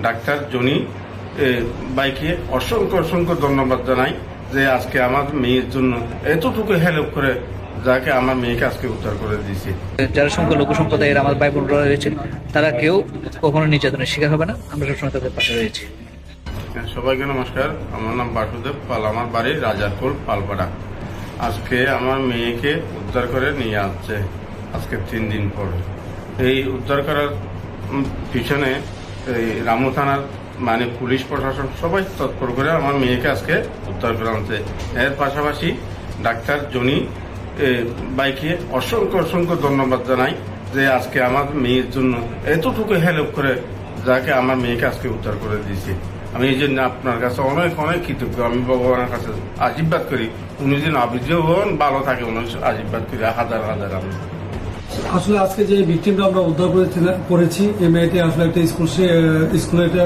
Doctor Johnny বাইকে অসংখ্য অসংখ্য ধন্যবাদ জানাই যে আজকে আমার মেয়ের জন্য এতটুকু হেল্প করে, যাকে আমার মেয়েকে আজকে উদ্ধার করে দিয়েছে। যারা সংখ্যালঘু সম্প্রদায়ের আমার ভাই বোনরা রয়েছে, তারা কেউ কখনো নির্যাতনের শিকার হবে না। আমরা সবসময় তাদের পাশে রয়েছি। সবাইকে নমস্কার। আমার নাম বাসুদেব পাল, আমার বাড়ি রাজারপুর পালপাড়া। আজকে আমার মেয়েকে উদ্ধার করে নিয়ে আসছে আজকে 3 দিন পর। এই উদ্ধার করার পিছনে এই রামু থানার পুলিশ প্রশাসন সবাই তৎপর করে আমার মেয়েকে আজকে উদ্ধার করা হচ্ছে। এর পাশাপাশি ডাক্তার জনি বাইকে অসংখ্য অসংখ্য ধন্যবাদ জানাই যে আজকে আমার মেয়ের জন্য এতটুকু হেল্প করে, যাকে আমার মেয়েকে আজকে উদ্ধার করে দিয়েছে। আমি এই জন্য আপনার কাছে অনেক অনেক কৃতজ্ঞ। আমি ভগবানের কাছে আশীর্বাদ করি, উনি যেন আবির্জীবন ভালো থাকে, উনি আশীর্বাদ করি হাজার হাজার। আমি আসলে আজকে যে ভিকটিমটা আমরা উদ্ধার করেছি, এই মেয়েটি আসলে একটা স্কুলের একটা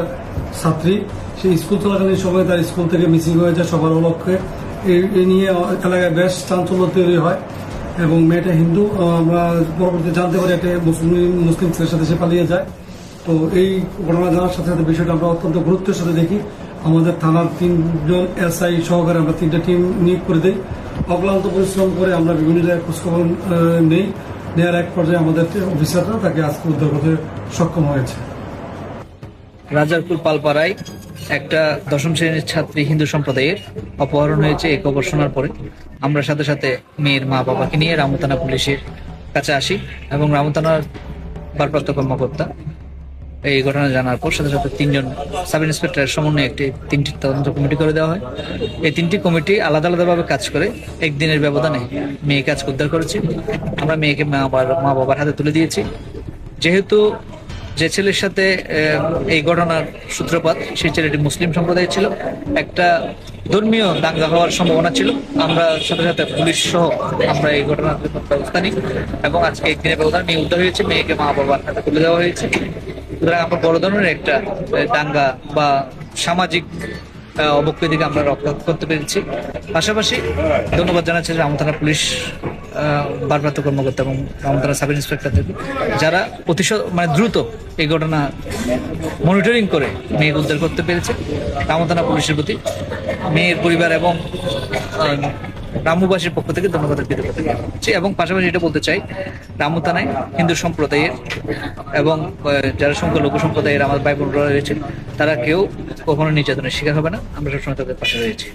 ছাত্রী। সেই স্কুল চলাকালীন সময় তার স্কুল থেকে মিসিং হয়ে যায় সবার অলক্ষ্যে। এই নিয়ে এলাকায় বেশ চাঞ্চল্য তৈরি হয় এবং মেয়েটা হিন্দু। আমরা পরবর্তীতে জানতে পারি একটা মুসলিম ছেলের সাথে সে পালিয়ে যায়। তো এই ঘটনা জানার সাথে সাথে বিষয়টা আমরা অত্যন্ত গুরুত্বের সাথে দেখি। আমাদের থানার 3 জন এসআই সহকারে আমরা 3টা টিম নিয়োগ করে দিই। অক্লান্ত পরিশ্রম করে আমরা বিভিন্ন জায়গায় খোঁজখবর নেওয়ার এক পর্যায়ে আমাদের অফিসাররা তাকে আজকে উদ্ধার করতে সক্ষম হয়েছে। রাজারপুর পালপাড়ায় একটা 10ম শ্রেণীর ছাত্রী হিন্দু সম্প্রদায়ের অপহরণ হয়েছে। এই খবর শোনার পরে আমরা সাথে সাথে মেয়ের মা বাবাকে নিয়ে রামু থানা পুলিশের কাছে আসি এবং রামু থানার ভারপ্রাপ্ত কর্মকর্তা এই ঘটনা জানার পর সাথে সাথে 3 জন সাব ইন্সপেক্টরের সমন্বয়ে 3টি তদন্ত কমিটি করে দেওয়া হয়। এই 3টি কমিটি আলাদা আলাদাভাবে কাজ করে একদিনের ব্যবধানে মেয়েকে আজকে উদ্ধার করেছি। আমরা মেয়েকে মা বাবার হাতে তুলে দিয়েছি। যেহেতু যে ছেলের সাথে এই ঘটনার সূত্রপাত, সেই ছেলেটি মুসলিম সম্প্রদায়ের ছিল, একটা ধর্মীয় দাঙ্গা হওয়ার সম্ভাবনা ছিল। আমরা সাথে সাথে পুলিশ সহ আমরা এই ঘটনার ব্যবস্থা নিই এবং আজকে একদিনের ব্যবধানে মেয়ে উদ্ধার হয়েছে। মেয়েকে মা বাবার হাতে তুলে দেওয়া হয়েছে। সুতরাং আমরা বড় ধরনের একটা দাঙ্গা বা সামাজিক অবক্ষয়কে আমরা রক্ষা করতে পেরেছি। পাশাপাশি ধন্যবাদ জানাচ্ছি রামু থানা পুলিশ ভারপ্রাপ্ত কর্মকর্তা এবং রামু থানা সাব ইন্সপেক্টরদের, যারা দ্রুত এই ঘটনা মনিটরিং করে মেয়েকে উদ্ধার করতে পেরেছে। রামু থানা পুলিশের প্রতি মেয়ের পরিবার এবং রামুবাসীর পক্ষ থেকে ধন্যবাদ কৃতজ্ঞতা জানাচ্ছি। এবং পাশাপাশি এটা বলতে চাই, রামু থানায় হিন্দু সম্প্রদায়ের এবং যারা সংখ্যালঘু সম্প্রদায়ের আমার ভাই বোনরা রয়েছে, তারা কেউ কখনো নির্যাতনের শিকার হবে না। আমরা সবসময় তাদের পাশে রয়েছি।